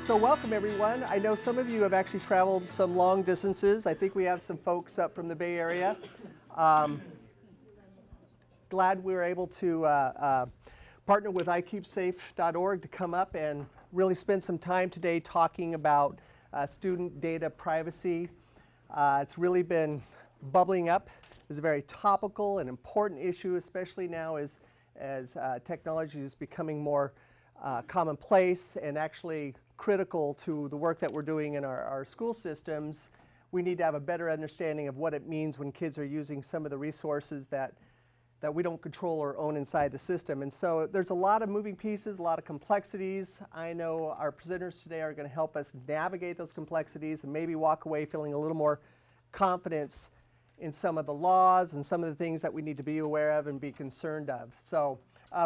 So welcome everyone. I know some of you have actually traveled some long distances. I think we have some folks up from the Bay Area. Glad we were able to partner with iKeepSafe.org to come up and really spend some time today talking about student data privacy. It's really been bubbling up. It's a very topical and important issue, especially now as technology is becoming more commonplace and actually critical to the work that we're doing in our school systems. We need to have a better understanding of what it means when kids are using some of the resources that we don't control or own inside the system. And so there's a lot of moving pieces, a lot of complexities. I know our presenters today are going to help us navigate those complexities and maybe walk away feeling a little more confidence in some of the laws and some of the things that we need to be aware of and be concerned of. So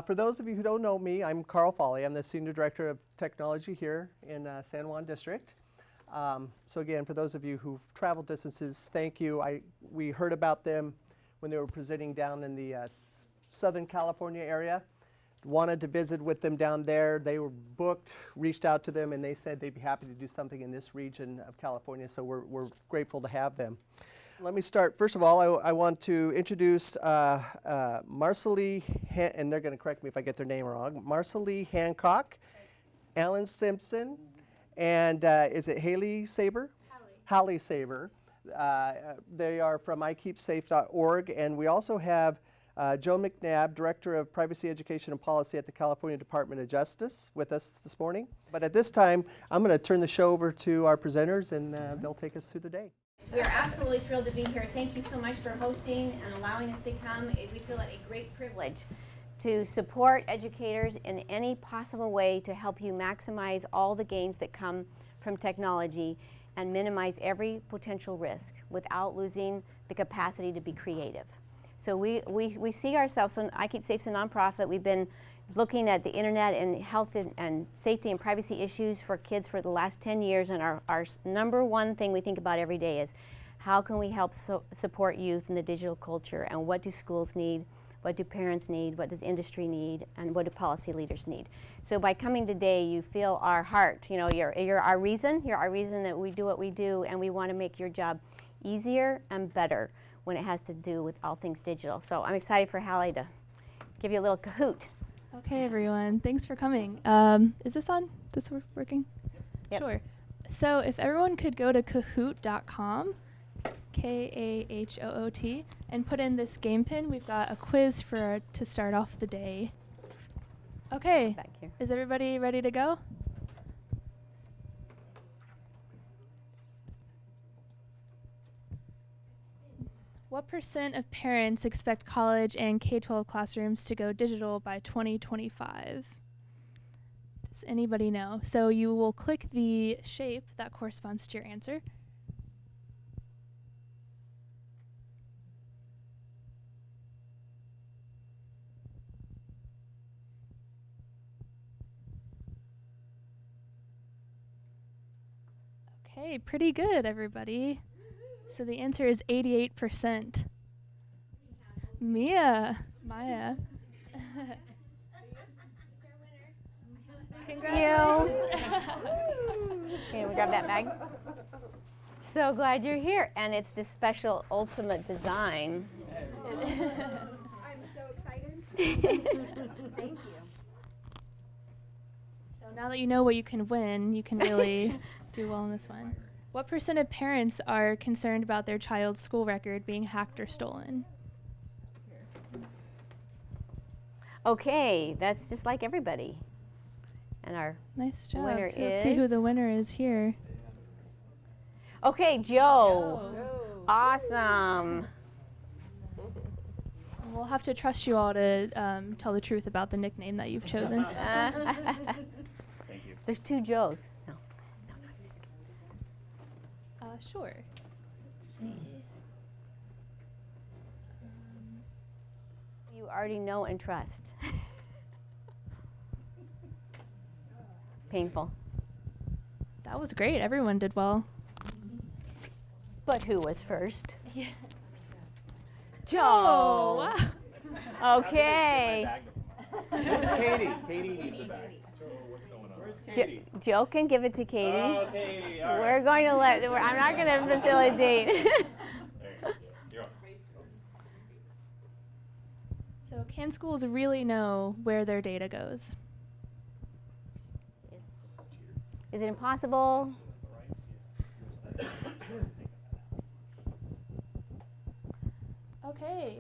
for those of you who don't know me, I'm Carl Foley. I'm the Senior Director of Technology here in San Juan District. So again, for those of you who've traveled distances, thank you. We heard about them when they were presenting down in the Southern California area. Wanted to visit with them down there. They were booked, reached out to them, and they said they'd be happy to do something in this region of California, so we're grateful to have them. Let me start. First of all, I want to introduce Marcelie, and they're going to correct me if I get their name wrong, Marcelie Hancock, Alan Simpson, and is it Haley Saber? Hallie Saber. They are from iKeepSafe.org, and we also have Joe McNabb, Director of Privacy Education and Policy at the California Department of Justice, with us this morning. But at this time, I'm going to turn the show over to our presenters, and they'll take us through the day. We are absolutely thrilled to be here. Thank you so much for hosting and allowing us to come. We feel it a great privilege to support educators in any possible way to help you maximize all the gains that come from technology and minimize every potential risk without losing the capacity to be creative. So we see ourselves, so iKeepSafe's a nonprofit. We've been looking at the internet and health and safety and privacy issues for kids for the last 10 years, and our number one thing we think about every day is how can we help support youth in the digital culture, and what do schools need, what do parents need, what does industry need, and what do policy leaders need. So by coming today, you feel our heart. You know, you're our reason that we do what we do, and we want to make your job easier and better when it has to do with all things digital. So I'm excited for Hallie to give you a little Kahoot. Okay, everyone, thanks for coming. Is this on? This working? Yep. Sure. So if everyone could go to kahoot.com, K-A-H-O-O-T, and put in this game pin, we've got a quiz to start off the day. Okay, Back here. Is everybody ready to go? What % of parents expect college and K-12 classrooms to go digital by 2025? Does anybody know? So you will click the shape that corresponds to your answer. Okay, pretty good, everybody. So the answer is 88%. Maya. Congratulations. Okay, we grab that bag. So glad you're here, and it's this special ultimate design. I'm so excited. Thank you. So now that you know what you can win, you can really do well in this one. What % of parents are concerned about their child's school record being hacked or stolen? Okay, that's just like everybody. And our Nice job. winner Let's see who is- the winner is here. Okay, Joe. Awesome. We'll have to trust you all to tell the truth about the nickname that you've chosen. Thank you. There's two Joes. No. Sure. Let's see. You already know and trust. Painful. That was great. Everyone did well. But who was first? Yeah. Joe. Oh, wow. Okay. It's Katie. Katie needs a bag. Joe, what's going on? Where's Katie? Joe can give it to Katie. Oh, Katie. All right. We're going to I'm not going to facilitate. There you go. You're on. So can schools really know where their data goes? Is it impossible? Okay.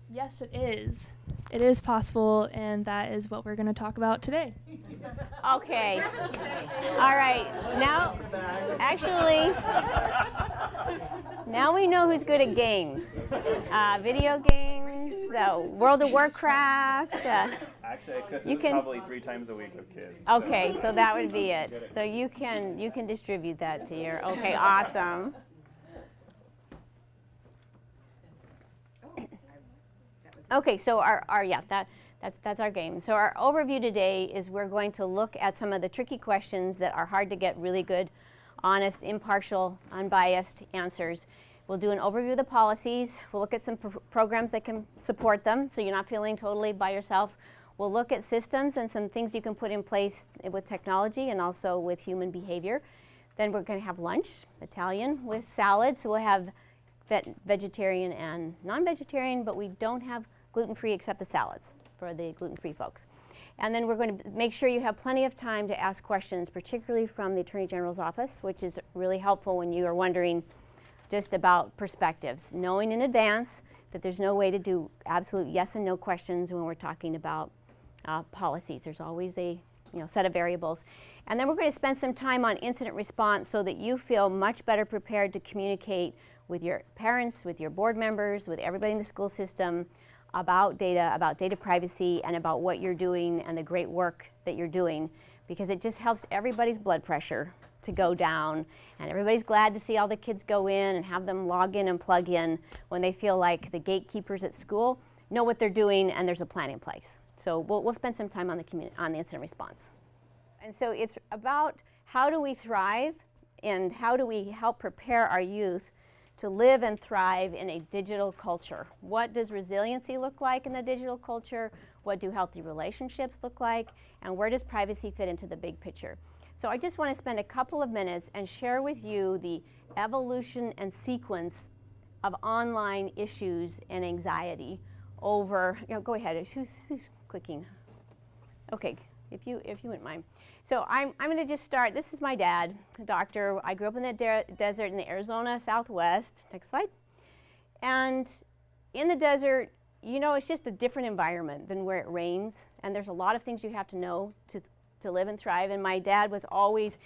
Yes, it is. It is possible, and that is what we're going to talk about today. Okay. All right. Now, actually, now we know who's good at games. Video games, World of Warcraft. Actually, I could You can- probably 3 times a week with kids. Okay, so that would be it. So you can distribute that to your. Okay, awesome. Okay, so that's our game. So our overview today is we're going to look at some of the tricky questions that are hard to get really good, honest, impartial, unbiased answers. We'll do an overview of the policies. We'll look at some programs that can support them, so you're not feeling totally by yourself. We'll look at systems and some things you can put in place with technology and also with human behavior. Then we're going to have lunch, Italian, with salads. So we'll have vegetarian and non-vegetarian, but we don't have gluten-free except the salads for the gluten-free folks. And then we're going to make sure you have plenty of time to ask questions, particularly from the Attorney General's office, which is really helpful when you are wondering just about perspectives. Knowing in advance that there's no way to do absolute yes and no questions when we're talking about policies. There's always a set of variables. And then we're going to spend some time on incident response so that you feel much better prepared to communicate with your parents, with your board members, with everybody in the school system about data privacy, and about what you're doing and the great work that you're doing, because it just helps everybody's blood pressure to go down, and everybody's glad to see all the kids go in and have them log in and plug in when they feel like the gatekeepers at school know what they're doing and there's a plan in place. So we'll spend some time on the incident response. And so it's about how do we thrive and how do we help prepare our youth to live and thrive in a digital culture. What does resiliency look like in the digital culture? What do healthy relationships look like? And where does privacy fit into the big picture? So I just want to spend a couple of minutes and share with you the evolution and sequence of online issues and anxiety over, go ahead, who's clicking? Okay, if you wouldn't mind. So I'm going to just start. This is my dad, a doctor. I grew up in the desert in the Arizona Southwest. Next slide. And in the desert, it's just a different environment than where it rains. And there's a lot of things you have to know to live and thrive. And my dad was always,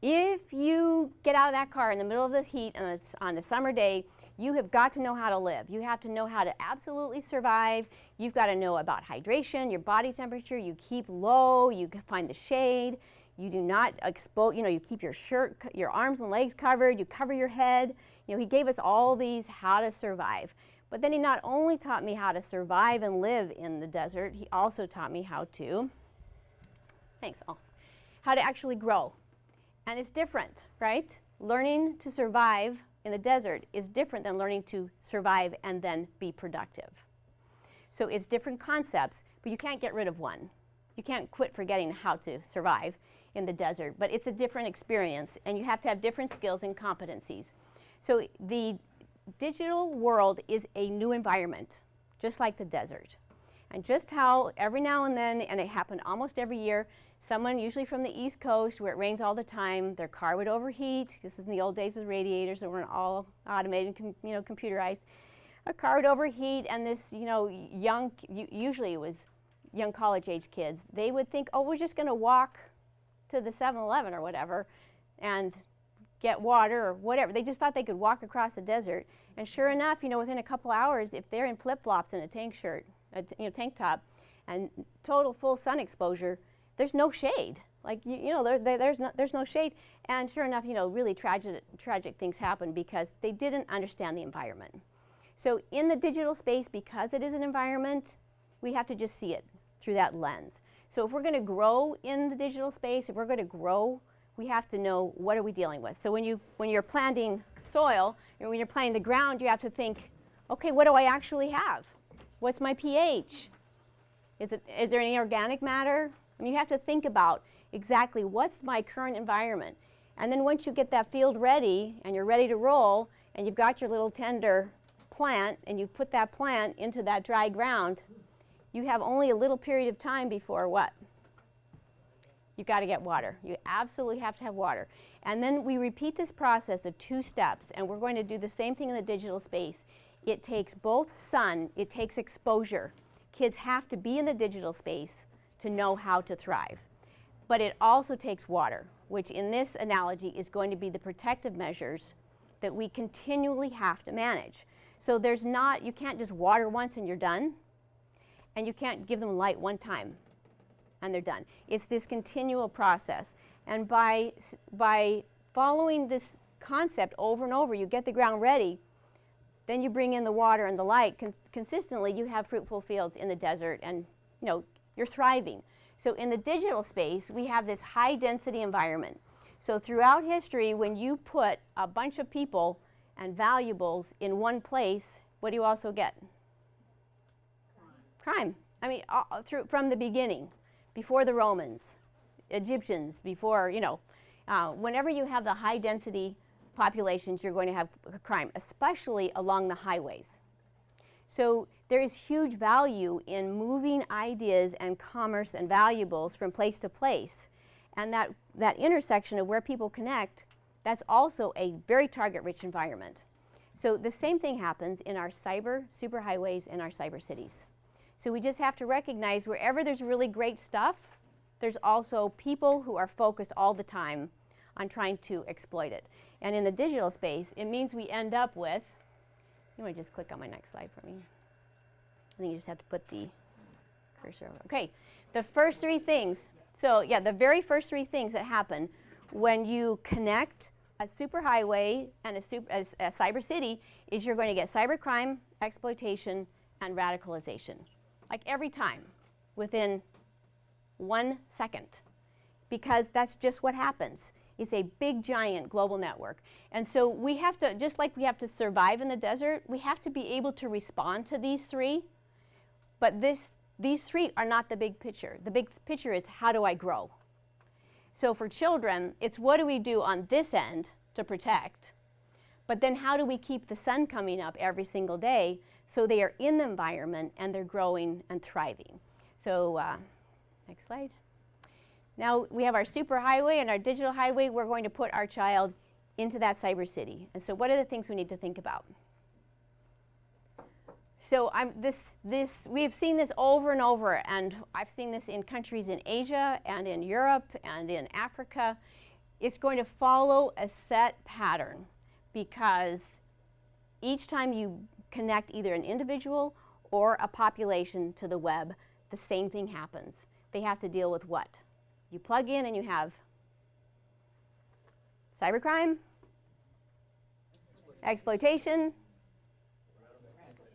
if you get out of that car in the middle of the heat on a summer day, you have got to know how to live. You have to know how to absolutely survive. You've got to know about hydration, your body temperature. You keep low. You find the shade. You do not expose, you keep your arms and legs covered. You cover your head. He gave us all these how to survive. But then he not only taught me how to survive and live in the desert, he also taught me how to, how to actually grow. And it's different, right? Learning to survive in the desert is different than learning to survive and then be productive. So it's different concepts, but you can't get rid of one. You can't quit forgetting how to survive in the desert, but it's a different experience, and you have to have different skills and competencies. So the digital world is a new environment, just like the desert. And just how every now and then, and it happened almost every year, someone, usually from the East Coast where it rains all the time, their car would overheat. This was in the old days with radiators that weren't all automated, computerized. A car would overheat, and this, usually it was young college-age kids. They would think, oh, we're just going to walk to the 7-Eleven or whatever and get water or whatever. They just thought they could walk across the desert. And sure enough, within a couple hours, if they're in flip-flops and a tank shirt, tank top, and total full sun exposure, there's no shade. There's no shade. And sure enough, really tragic things happen because they didn't understand the environment. So in the digital space, because it is an environment, we have to just see it through that lens. So if we're going to grow in the digital space, if we're going to grow, we have to know what are we dealing with. So when you're planting soil, or when you're planting the ground, you have to think, okay, what do I actually have? What's my pH? Is there any organic matter? I mean, you have to think about, exactly what's my current environment. And then once you get that field ready and you're ready to roll and you've got your little tender plant and you put that plant into that dry ground, you have only a little period of time before what? You've got to get water. You absolutely have to have water. And then we repeat this process of 2 steps, and we're going to do the same thing in the digital space. It takes both sun, it takes exposure. Kids have to be in the digital space to know how to thrive. But it also takes water, which in this analogy is going to be the protective measures that we continually have to manage. So there's not, you can't just water once and you're done, and you can't give them light one time and they're done. It's this continual process. And by following this concept over and over, you get the ground ready, then you bring in the water and the light. Consistently, you have fruitful fields in the desert, and you're thriving. So in the digital space, we have this high density environment. So throughout history, when you put a bunch of people and valuables in one place, what do you also get? Crime. I mean, from the beginning, before the Romans, Egyptians, before, whenever you have the high density populations, you're going to have crime, especially along the highways. So there is huge value in moving ideas and commerce and valuables from place to place. And that intersection of where people connect, that's also a very target-rich environment. So the same thing happens in our cyber superhighways and our cyber cities. So we just have to recognize wherever there's really great stuff, there's also people who are focused all the time on trying to exploit it. And in the digital space, it means we end up with, you want to just click on my next slide for me? I think you just have to put the cursor over. Okay, the first 3 things. So yeah, the very first 3 things that happen when you connect a superhighway and a cyber city is you're going to get cybercrime, exploitation, and radicalization. Like every time, within 1 second, because that's just what happens. It's a big, giant global network. And so we have to, just like we have to survive in the desert, we have to be able to respond to these 3. But these 3 are not the big picture. The big picture is, how do I grow? So for children, it's what do we do on this end to protect? But then how do we keep the sun coming up every single day so they are in the environment and they're growing and thriving? So next slide. Now we have our superhighway and our digital highway. We're going to put our child into that cyber city. And so what are the things we need to think about? So we have seen this over and over, and I've seen this in countries in Asia and in Europe and in Africa. It's going to follow a set pattern, because each time you connect either an individual or a population to the web, the same thing happens. They have to deal with what? You plug in and you have cybercrime, exploitation,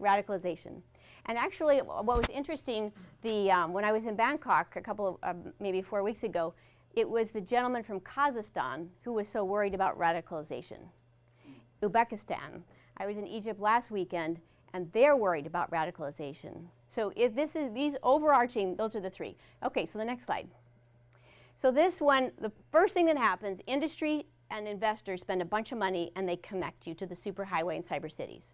radicalization. And actually, what was interesting, when I was in Bangkok a couple of, maybe 4 weeks ago, it was the gentleman from Kazakhstan who was so worried about radicalization. Uzbekistan. I was in Egypt last weekend, and they're worried about radicalization. So if this is these overarching, those are the 3. Okay, so the next slide. So this one, the first thing that happens, industry and investors spend a bunch of money and they connect you to the superhighway and cyber cities.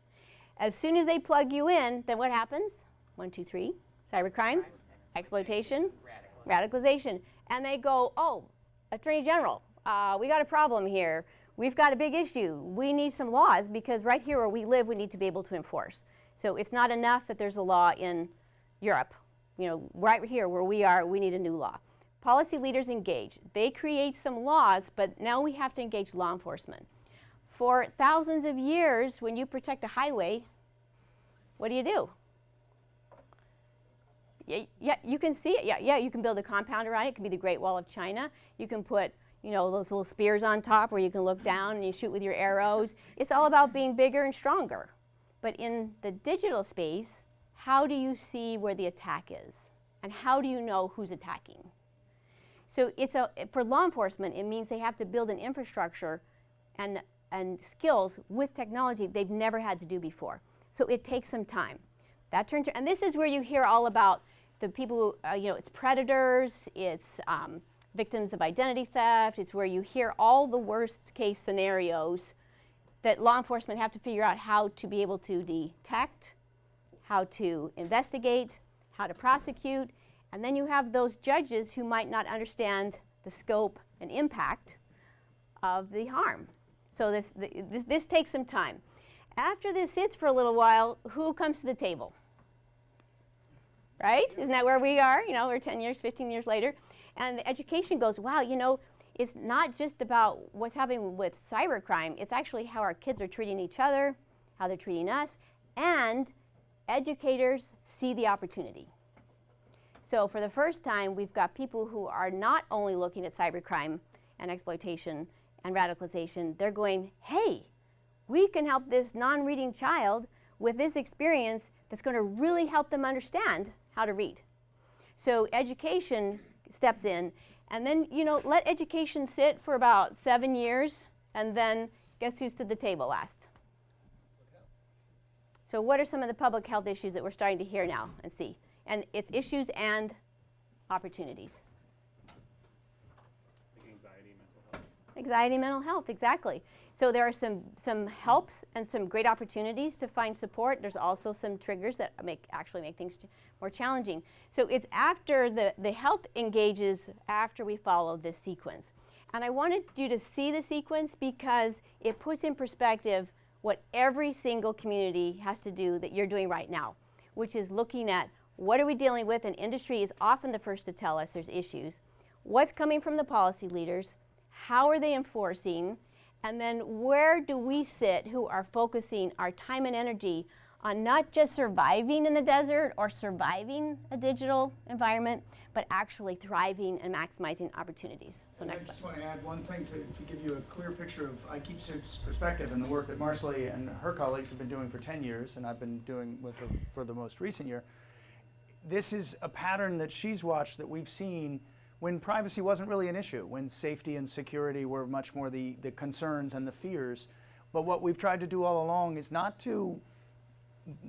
As soon as they plug you in, then what happens? 1, 2, 3, cybercrime, exploitation, radicalization. And they go, oh, Attorney General, we got a problem here. We've got a big issue. We need some laws, because right here where we live, we need to be able to enforce. So it's not enough that there's a law in Europe. Right here where we are, we need a new law. Policy leaders engage. They create some laws, but now we have to engage law enforcement. For thousands of years, when you protect a highway, what do? Yeah, you can see it. Yeah, you can build a compound around it. It can be the Great Wall of China. You can put, those little spears on top where you can look down and you shoot with your arrows. It's all about being bigger and stronger. But in the digital space, how do you see where the attack is? And how do you know who's attacking? So for law enforcement, it means they have to build an infrastructure and skills with technology they've never had to do before. So it takes some time. And this is where you hear all about the people who, it's predators, it's victims of identity theft. It's where you hear all the worst case scenarios that law enforcement have to figure out how to be able to detect, how to investigate, how to prosecute. And then you have those judges who might not understand the scope and impact of the harm. So this takes some time. After this sits for a little while, who comes to the table? Right? Isn't that where we are? You know, we're 10 years, 15 years later. And the education goes, wow, you know, it's not just about what's happening with cybercrime. It's actually how our kids are treating each other, how they're treating us, and educators see the opportunity. So for the first time, we've got people who are not only looking at cybercrime and exploitation and radicalization, they're going, hey, we can help this non-reading child with this experience that's going to really help them understand how to read. So education steps in, and then, you know, let education sit for about 7 years, and then guess who's to the table last? So what are some of the public health issues that we're starting to hear now and see? And it's issues and opportunities. Like anxiety, mental health. Anxiety, mental health, exactly. So there are some helps and some great opportunities to find support. There's also some triggers that actually make things more challenging. So it's after the health engages after we follow this sequence. And I wanted you to see the sequence because it puts in perspective what every single community has to do that you're doing right now, which is looking at what are we dealing with, and industry is often the first to tell us there's issues. What's coming from the policy leaders? How are they enforcing? And then where do we sit who are focusing our time and energy on not just surviving in the desert or surviving a digital environment, but actually thriving and maximizing opportunities. So next I slide. just want to add one thing to give you a clear picture of iKeepSafe's perspective and the work that Marcelly and her colleagues have been doing for 10 years, and I've been doing with her for the most recent year. This is a pattern that she's watched that we've seen when privacy wasn't really an issue, when safety and security were much more the concerns and the fears. But what we've tried to do all along is not to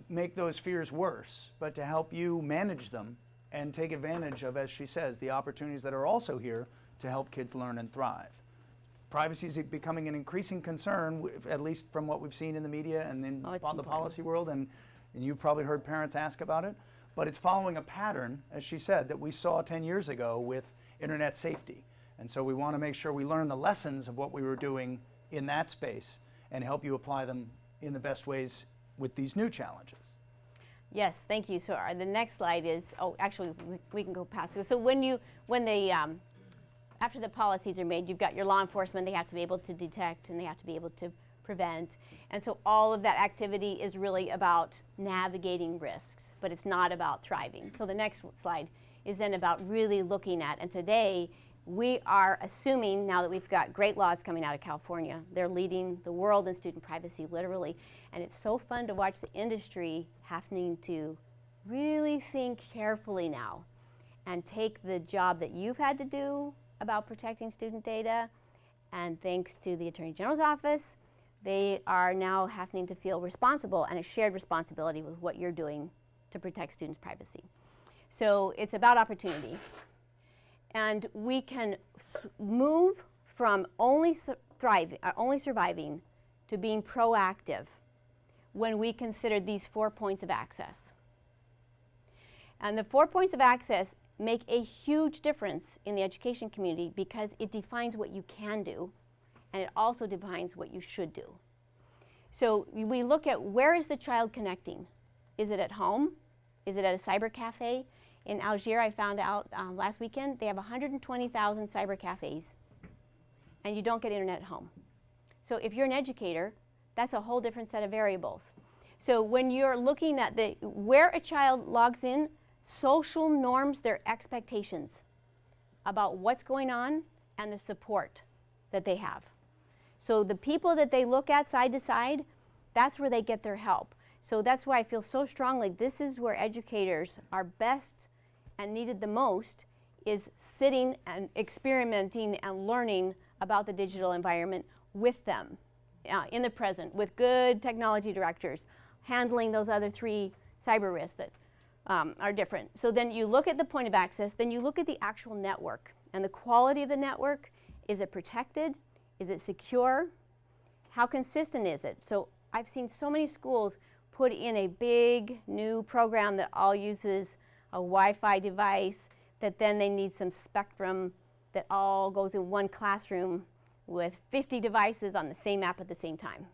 make those fears worse, but to help you manage them and take advantage of, as she says, the opportunities that are also here to help kids learn and thrive. Privacy is becoming an increasing concern, at least from what we've seen in the media and in the policy world, and you've probably heard parents ask about it. But it's following a pattern, as she said, that we saw 10 years ago with internet safety. And so we want to make sure we learn the lessons of what we were doing in that space and help you apply them in the best ways with these new challenges. Yes, thank you. So the next slide is, oh, actually, we can go past it. So after the policies are made, you've got your law enforcement, they have to be able to detect and they have to be able to prevent. And so all of that activity is really about navigating risks, but it's not about thriving. So the next slide is then about really looking at, and today we are assuming, now that we've got great laws coming out of California, they're leading the world in student privacy, literally, and it's so fun to watch the industry having to really think carefully now and take the job that you've had to do about protecting student data, and thanks to the Attorney General's office, they are now having to feel responsible and a shared responsibility with what you're doing to protect students' privacy. So it's about opportunity. And we can move from only surviving to being proactive when we consider these 4 points of access. And the 4 points of access make a huge difference in the education community because it defines what you can do, and it also defines what you should do. So we look at, where is the child connecting? Is it at home? Is it at a cyber cafe? In Algiers, I found out last weekend, they have 120,000 cyber cafes, and you don't get internet at home. So if you're an educator, that's a whole different set of variables. So when you're looking at where a child logs in, social norms their expectations about what's going on and the support that they have. So the people that they look at side to side, that's where they get their help. So that's why I feel so strongly this is where educators are best and needed the most, is sitting and experimenting and learning about the digital environment with them in the present, with good technology directors, handling those other 3 cyber risks that are different. So then you look at the point of access, then you look at the actual network. And the quality of the network, is it protected? Is it secure? How consistent is it? So I've seen so many schools put in a big new program that all uses a Wi-Fi device, that then they need some spectrum that all goes in one classroom with 50 devices on the same app at the same time.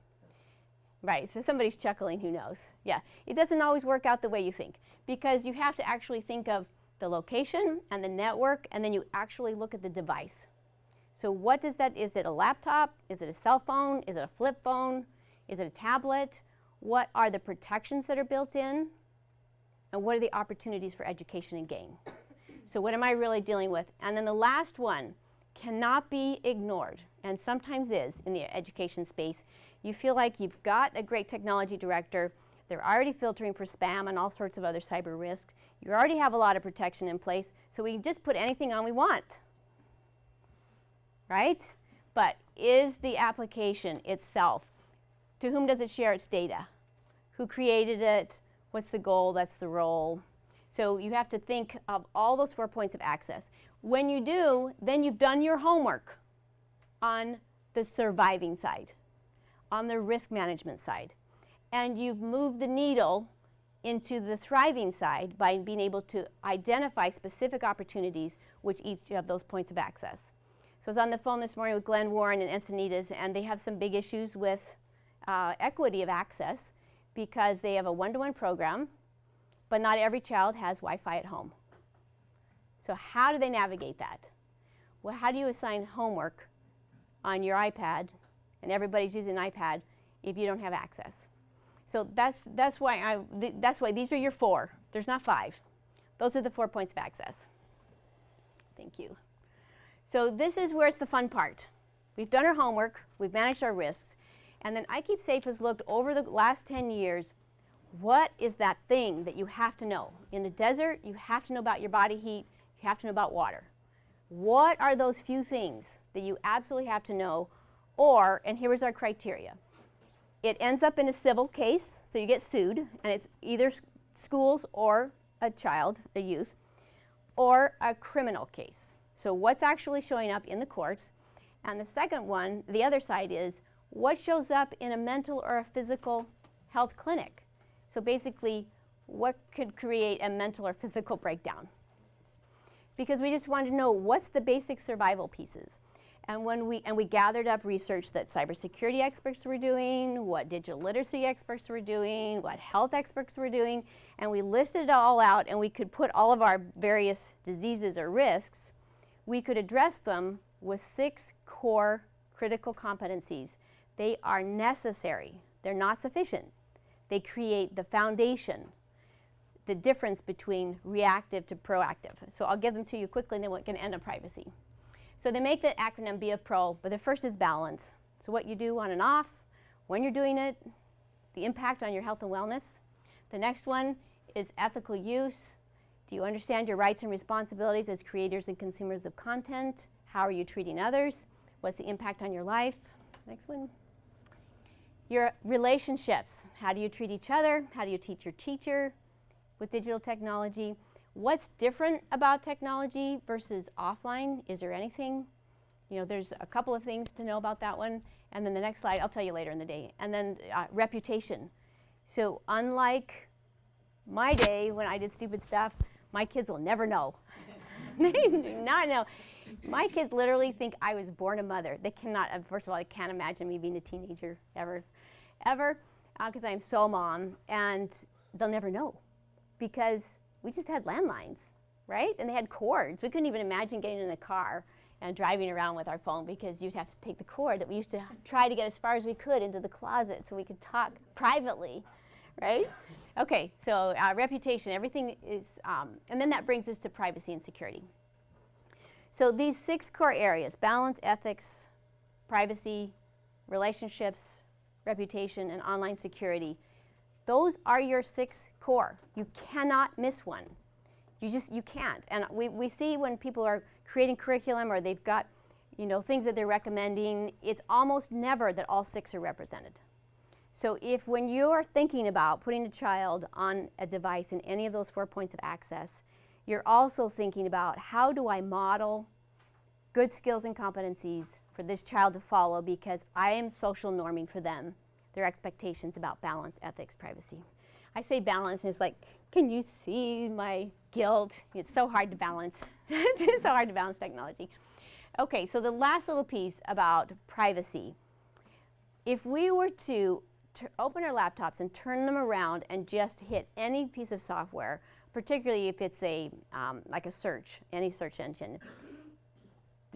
Right, so somebody's chuckling, who knows? Yeah, it doesn't always work out the way you think, because you have to actually think of the location and the network, and then you actually look at the device. So what does that, is it a laptop? Is it a cell phone? Is it a flip phone? Is it a tablet? What are the protections that are built in? And what are the opportunities for education and gain? So what am I really dealing with? And then the last one cannot be ignored, and sometimes is in the education space. You feel like you've got a great technology director, they're already filtering for spam and all sorts of other cyber risks. You already have a lot of protection in place, so we can just put anything on we want. Right? But is the application itself, to whom does it share its data? Who created it? What's the goal? That's the role. So you have to think of all those 4 points of access. When you do, then you've done your homework on the surviving side, on the risk management side. And you've moved the needle into the thriving side by being able to identify specific opportunities which each have those points of access. So I was on the phone this morning with Glenn Warren and Encinitas, and they have some big issues with equity of access because they have a one-to-one program, but not every child has Wi-Fi at home. So how do they navigate that? Well, how do you assign homework on your iPad, and everybody's using an iPad, if you don't have access? So that's why these are your 4. There's not 5. Those are the 4 points of access. Thank you. So this is where it's the fun part. We've done our homework, we've managed our risks, and then iKeepSafe has looked over the last 10 years, what is that thing that you have to know? In the desert, you have to know about your body heat, you have to know about water. What are those few things that you absolutely have to know? Or, and here's our criteria, it ends up in a civil case, so you get sued, and it's either schools or a child, a youth, or a criminal case. So what's actually showing up in the courts? And the second one, the other side, is what shows up in a mental or a physical health clinic? So basically, what could create a mental or physical breakdown? Because we just wanted to know what's the basic survival pieces. And we gathered up research that cybersecurity experts were doing, what digital literacy experts were doing, what health experts were doing, and we listed it all out, and we could put all of our various diseases or risks, we could address them with 6 core critical competencies. They are necessary. They're not sufficient. They create the foundation, the difference between reactive to proactive. So I'll give them to you quickly, and then we're going to end on privacy. So they make the acronym be a pro, but the first is balance. So what you do on and off, when you're doing it, the impact on your health and wellness. The next one is ethical use. Do you understand your rights and responsibilities as creators and consumers of content? How are you treating others? What's the impact on your life? Next one. Your relationships. How do you treat each other? How do you teach your teacher with digital technology? What's different about technology versus offline? Is there anything? You know, there's a couple of things to know about that one. And then the next slide, I'll tell you later in the day. And then reputation. So unlike my day when I did stupid stuff, my kids will never know. They do not know. My kids literally think I was born a mother. They cannot, first of all, they can't imagine me being a teenager ever, because I'm so mom. And they'll never know because we just had landlines, right? And they had cords. We couldn't even imagine getting in a car and driving around with our phone because you'd have to take the cord that we used to try to get as far as we could into the closet so we could talk privately, right? Okay, so reputation, everything is, and then that brings us to privacy and security. So these 6 core areas, balance, ethics, privacy, relationships, reputation, and online security, those are your 6 core. You cannot miss one. You can't. And we see when people are creating curriculum or they've got, things that they're recommending, it's almost never that all 6 are represented. So if when you're thinking about putting a child on a device in any of those 4 points of access, you're also thinking about how do I model, good skills and competencies for this child to follow because I am social norming for them their expectations about balance, ethics, privacy. I say balance and it's like, can you see my guilt? It's so hard to balance. It's so hard to balance technology. Okay, so the last little piece about privacy. If we were to open our laptops and turn them around and just hit any piece of software, particularly if it's a like a search, any search engine,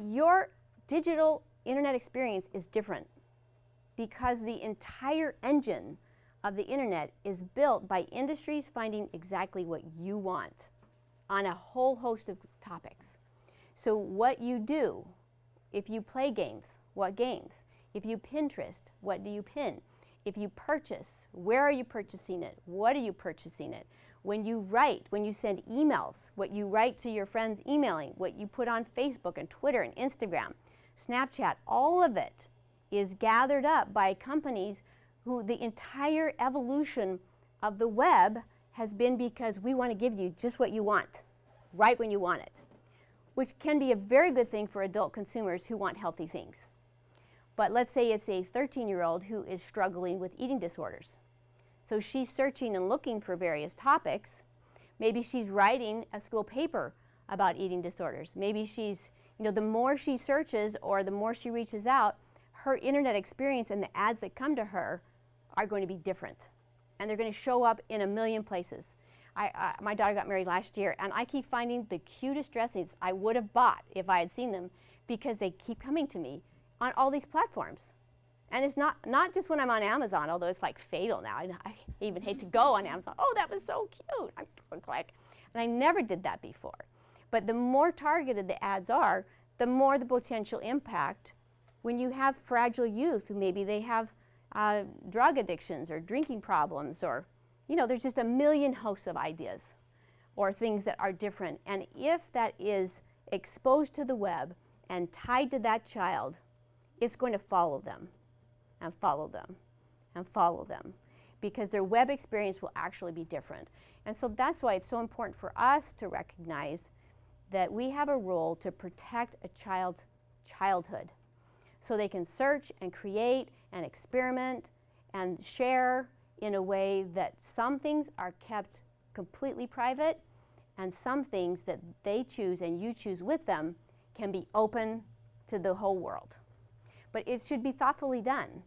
your digital internet experience is different because the entire engine of the internet is built by industries finding exactly what you want on a whole host of topics. So what you do, if you play games, what games? If you Pinterest, what do you pin? If you purchase, where are you purchasing it? What are you purchasing it? When you write, when you send emails, what you write to your friends emailing, what you put on Facebook and Twitter and Instagram, Snapchat, all of it is gathered up by companies who the entire evolution of the web has been because we want to give you just what you want, right when you want it, which can be a very good thing for adult consumers who want healthy things. But let's say it's a 13-year-old who is struggling with eating disorders. So she's searching and looking for various topics. Maybe she's writing a school paper about eating disorders. Maybe she's, the more she searches or the more she reaches out, her internet experience and the ads that come to her are going to be different. And they're going to show up in a million places. My daughter got married last year, and I keep finding the cutest dresses I would have bought if I had seen them because they keep coming to me on all these platforms. And it's not just when I'm on Amazon, although it's like fatal now. I even hate to go on Amazon. Oh, that was so cute. I click. And I never did that before. But the more targeted the ads are, the more the potential impact when you have fragile youth who maybe they have drug addictions or drinking problems or, there's just a million hosts of ideas or things that are different. And if that is exposed to the web and tied to that child, it's going to follow them and follow them and follow them because their web experience will actually be different. And so that's why it's so important for us to recognize that we have a role to protect a child's childhood so they can search and create and experiment and share in a way that some things are kept completely private and some things that they choose and you choose with them can be open to the whole world. But it should be thoughtfully done.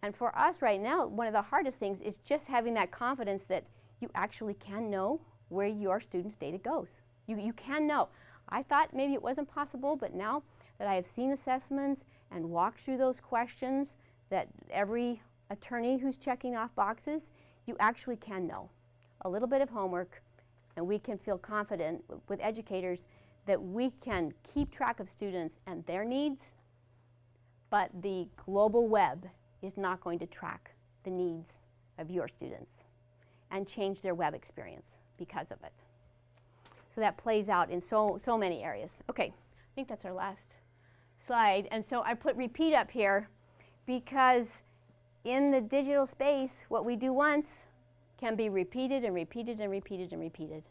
And for us right now, one of the hardest things is just having that confidence that you actually can know where your student's data goes. You can know. I thought maybe it wasn't possible, but now that I have seen assessments and walked through those questions that every attorney who's checking off boxes, you actually can know. A little bit of homework, and we can feel confident with educators that we can keep track of students and their needs, but the global web is not going to track the needs of your students and change their web experience because of it. So that plays out in so many areas. Okay, I think that's our last slide. And so I put repeat up here because in the digital space, what we do once can be repeated and repeated and repeated and repeated.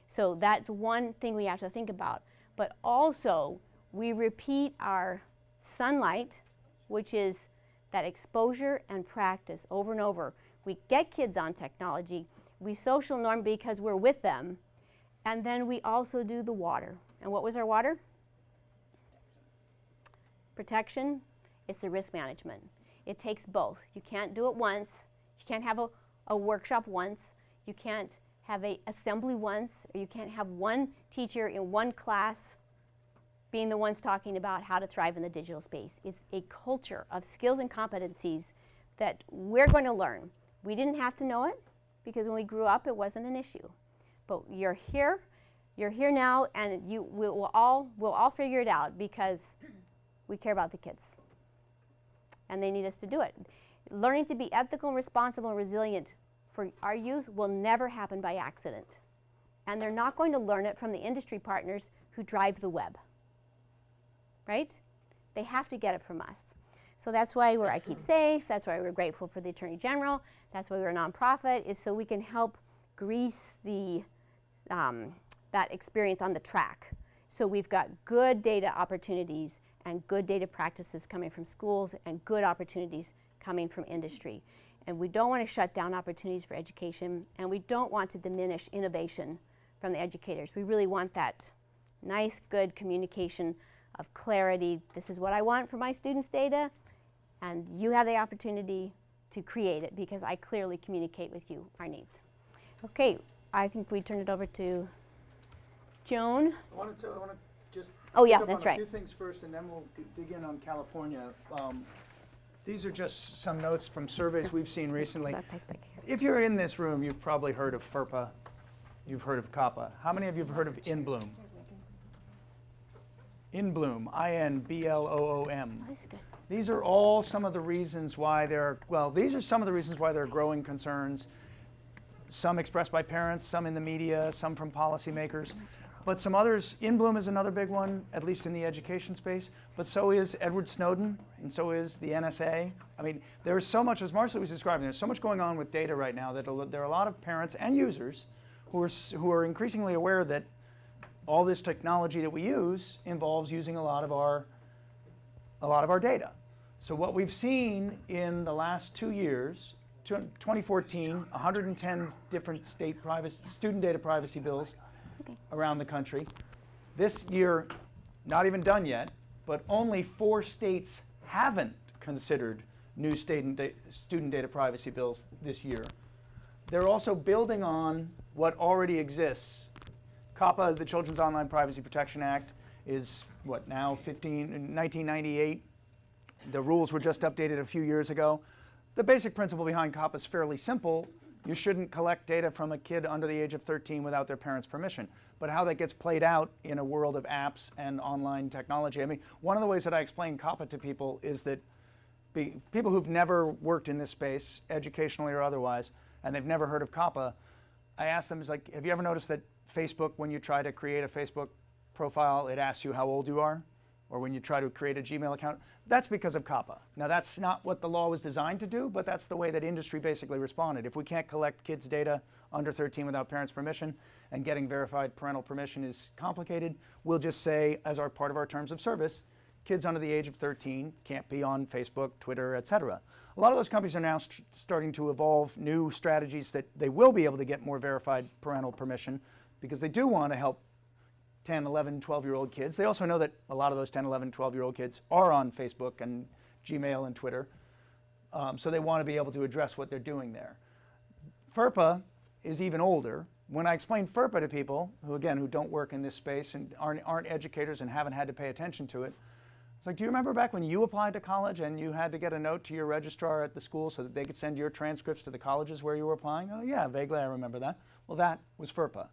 So that's one thing we have to think about. But also, we repeat our sunlight, which is that exposure and practice over and over. We get kids on technology. We social norm because we're with them. And then we also do the water. And what was our water? Protection. It's the risk management. It takes both. You can't do it once. You can't have a workshop once. You can't have an assembly once. Or you can't have one teacher in one class being the ones talking about how to thrive in the digital space. It's a culture of skills and competencies that we're going to learn. We didn't have to know it because when we grew up it wasn't an issue. But you're here now, and we'll all figure it out because we care about the kids. And they need us to do it. Learning to be ethical and responsible and resilient for our youth will never happen by accident. And they're not going to learn it from the industry partners who drive the web. Right? They have to get it from us. So that's why we're iKeepSafe, that's why we're grateful for the Attorney General, that's why we're a nonprofit, is so we can help grease that experience on the track. So we've got good data opportunities and good data practices coming from schools and good opportunities coming from industry. And we don't want to shut down opportunities for education, and we don't want to diminish innovation from the educators. We really want that nice, good communication of clarity. This is what I want for my students' data, and you have the opportunity to create it because I clearly communicate with you our needs. Okay, I think we turn it over to Joan. I want to just Oh, yeah, pick up that's on right. a few things first, and then we'll dig in on California. These are just some notes from surveys we've seen recently. If you're in this room, you've probably heard of FERPA. You've heard of COPPA. How many of you have heard of InBloom? InBloom, I-N-B-L-O-O-M. That's good. These are all some of the reasons why these are some of the reasons why there are growing concerns. Some expressed by parents, some in the media, some from policymakers. But some others, InBloom is another big one, at least in the education space, but so is Edward Snowden, and so is the NSA. I mean, there's so much, as Marcy was describing, there's so much going on with data right now that there are a lot of parents and users who are increasingly aware that all this technology that we use involves using a lot of our data. So what we've seen in the last 2 years, 2014, 110 different student data privacy bills around the country. This year, not even done yet, but only 4 states haven't considered new student data privacy bills this year. They're also building on what already exists. COPPA, the Children's Online Privacy Protection Act, is what now, in 1998. The rules were just updated a few years ago. The basic principle behind COPPA is fairly simple. You shouldn't collect data from a kid under the age of 13 without their parents' permission. But how that gets played out in a world of apps and online technology, I mean, one of the ways that I explain COPPA to people is that people who've never worked in this space, educationally or otherwise, and they've never heard of COPPA, I ask them, like, have you ever noticed that Facebook, when you try to create a Facebook profile, it asks you how old you are? Or when you try to create a Gmail account? That's because of COPPA. Now, that's not what the law was designed to do, but that's the way that industry basically responded. If we can't collect kids' data under 13 without parents' permission, and getting verified parental permission is complicated, we'll just say, as part of our terms of service, kids under the age of 13 can't be on Facebook, Twitter, et cetera. A lot of those companies are now starting to evolve new strategies that they will be able to get more verified parental permission because they do want to help 10, 11, 12-year-old kids. They also know that a lot of those 10, 11, 12-year-old kids are on Facebook and Gmail and Twitter. So they want to be able to address what they're doing there. FERPA is even older. When I explain FERPA to people, who don't work in this space and aren't educators and haven't had to pay attention to it, it's like, do you remember back when you applied to college and you had to get a note to your registrar at the school so that they could send your transcripts to the colleges where you were applying? Oh yeah, vaguely I remember that. Well, that was FERPA.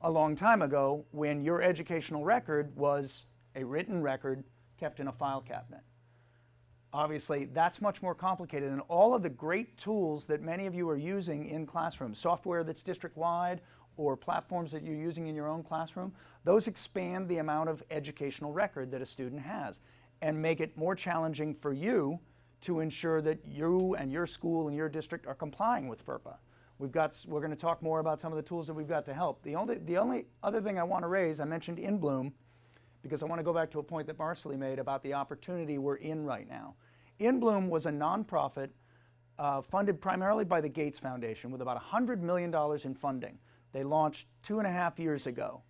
A long time ago, when your educational record was a written record kept in a file cabinet. Obviously, that's much more complicated, and all of the great tools that many of you are using in classrooms, software that's district-wide or platforms that you're using in your own classroom, those expand the amount of educational record that a student has and make it more challenging for you to ensure that you and your school and your district are complying with FERPA. We're going to talk more about some of the tools that we've got to help. The only other thing I want to raise, I mentioned InBloom, because I want to go back to a point that Marcely made about the opportunity we're in right now. InBloom was a nonprofit funded primarily by the Gates Foundation with about $100 million in funding. They launched 2.5 years ago.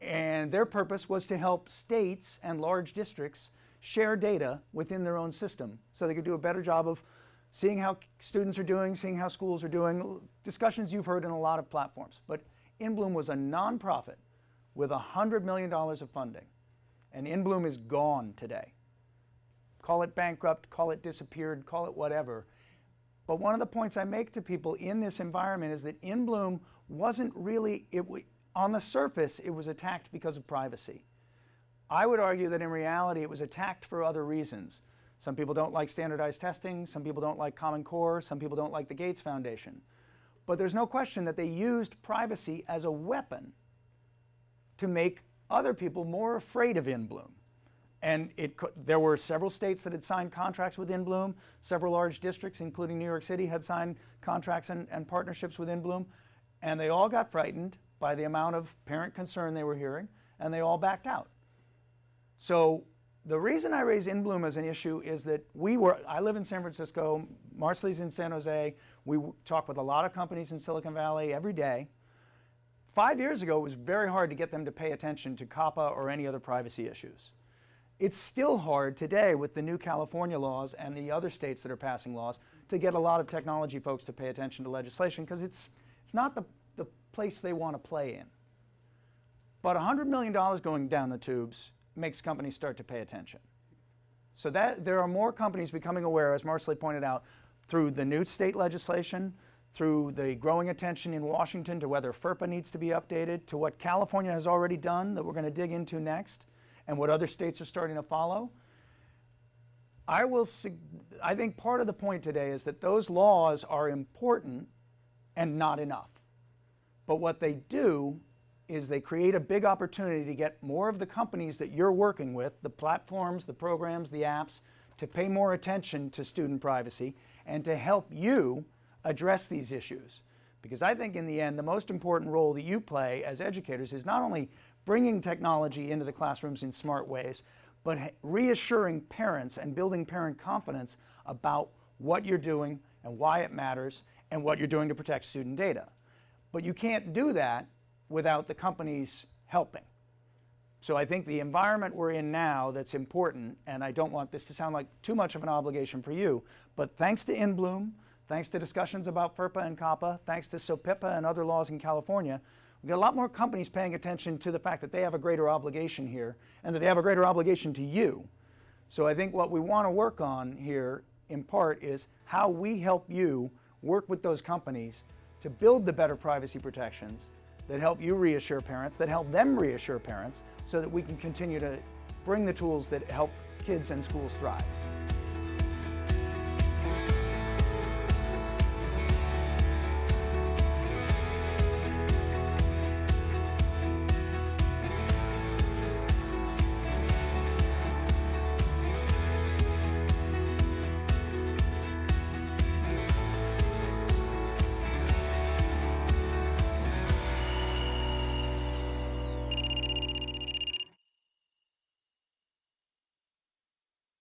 And their purpose was to help states and large districts share data within their own system so they could do a better job of seeing how students are doing, seeing how schools are doing, discussions you've heard in a lot of platforms. But InBloom was a nonprofit with $100 million of funding. And InBloom is gone today. Call it bankrupt, call it disappeared, call it whatever. But one of the points I make to people in this environment is that InBloom wasn't really, on the surface, it was attacked because of privacy. I would argue that in reality it was attacked for other reasons. Some people don't like standardized testing, some people don't like Common Core, some people don't like the Gates Foundation. But there's no question that they used privacy as a weapon to make other people more afraid of InBloom. And there were several states that had signed contracts with InBloom. Several large districts, including New York City, had signed contracts and partnerships with InBloom. And they all got frightened by the amount of parent concern they were hearing, and they all backed out. So The reason I raise InBloom as an issue is that I live in San Francisco, Marcelly's in San Jose, we talk with a lot of companies in Silicon Valley every day. 5 years ago, it was very hard to get them to pay attention to COPPA or any other privacy issues. It's still hard today with the new California laws and the other states that are passing laws to get a lot of technology folks to pay attention to legislation because it's not the place they want to play in. But $100 million going down the tubes makes companies start to pay attention. So that there are more companies becoming aware, as Marcely pointed out, through the new state legislation, through the growing attention in Washington to whether FERPA needs to be updated, to what California has already done that we're going to dig into next, and what other states are starting to follow. I think part of the point today is that those laws are important and not enough. But what they do is they create a big opportunity to get more of the companies that you're working with, the platforms, the programs, the apps, to pay more attention to student privacy and to help you address these issues. Because I think in the end, the most important role that you play as educators is not only bringing technology into the classrooms in smart ways, but reassuring parents and building parent confidence about what you're doing and why it matters and what you're doing to protect student data. But you can't do that without the companies helping. So I think the environment we're in now that's important, and I don't want this to sound like too much of an obligation for you, but thanks to InBloom, thanks to discussions about FERPA and COPPA, thanks to SOPIPA and other laws in California, we've got a lot more companies paying attention to the fact that they have a greater obligation here and that they have a greater obligation to you. So I think what we want to work on here, in part, is how we help you work with those companies to build the better privacy protections that help you reassure parents, that help them reassure parents, so that we can continue to bring the tools that help kids and schools thrive.